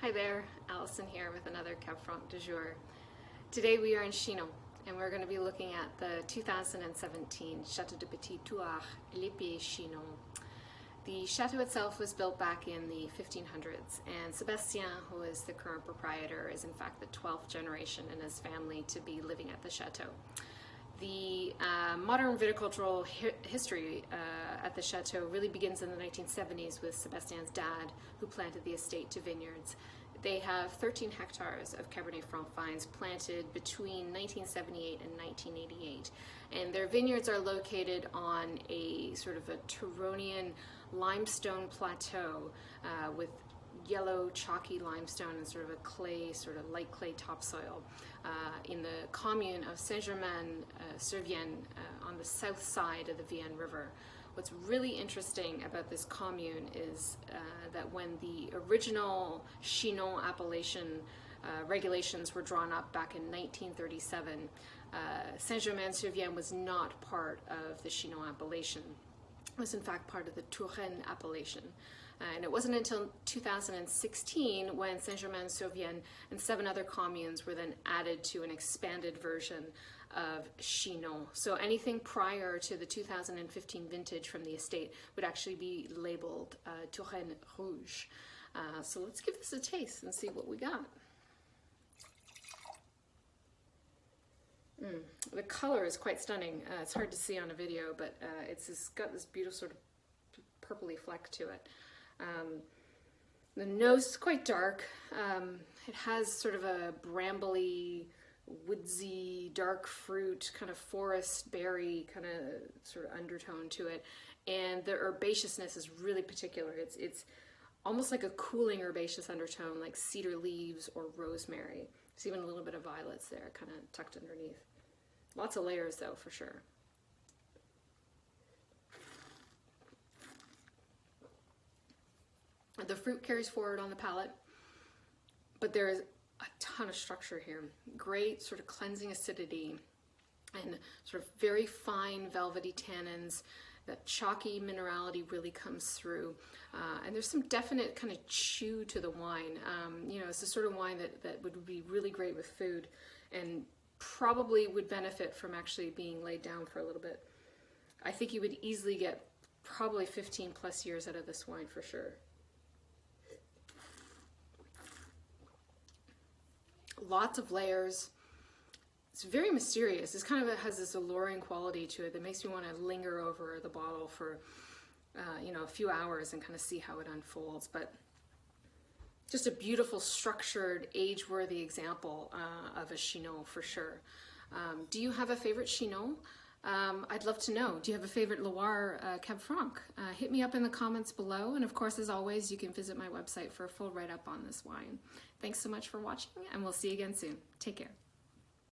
Hi there, Allison here with another Cab Franc du jour. Today we are in Chinon and we're going to be looking at the 2017 Château du Petit Thouars, Chinon. The chateau itself was built back in the 1500s, and Sébastien, who is the current proprietor, is in fact the 12th generation in his family to be living at the chateau. The modern viticultural history at the chateau really begins in the 1970s with Sébastien's dad, who planted the estate to vineyards. They have 13 hectares of Cabernet Franc vines planted between 1978 and 1988. And their vineyards are located on a sort of a Turonian limestone plateau with yellow chalky limestone and sort of a clay, sort of light clay topsoil in the commune of Saint-Germain-sur-Vienne on the south side of the Vienne River. What's really interesting about this commune is that when the original Chinon appellation regulations were drawn up back in 1937, Saint-Germain-sur-Vienne was not part of the Chinon appellation. It was in fact part of the Touraine appellation. And it wasn't until 2016 when Saint-Germain-sur-Vienne and 7 other communes were then added to an expanded version of Chinon. So anything prior to the 2015 vintage from the estate would actually be labeled Touraine Rouge. So let's give this a taste and see what we got. The color is quite stunning. It's hard to see on a video, but it's got this beautiful sort of purpley fleck to it. The nose is quite dark. It has sort of a brambly, woodsy, dark fruit, kind of forest berry kind of sort of undertone to it. And the herbaceousness is really particular. It's almost like a cooling herbaceous undertone, like cedar leaves or rosemary. There's even a little bit of violets there, kind of tucked underneath. Lots of layers though, for sure. The fruit carries forward on the palate, but there is a ton of structure here. Great sort of cleansing acidity and sort of very fine velvety tannins. That chalky minerality really comes through. And there's some definite kind of chew to the wine. You know, it's the sort of wine that would be really great with food and probably would benefit from actually being laid down for a little bit. I think you would easily get probably 15 plus years out of this wine for sure. Lots of layers. It's very mysterious. This kind of has this alluring quality to it that makes me want to linger over the bottle for you know, a few hours and kind of see how it unfolds. But just a beautiful, structured, age-worthy example of a Chinon for sure. Do you have a favorite Chinon? I'd love to know. Do you have a favorite Loire Cab Franc? Hit me up in the comments below. And of course, as always, you can visit my website for a full write-up on this wine. Thanks so much for watching, and we'll see you again soon. Take care.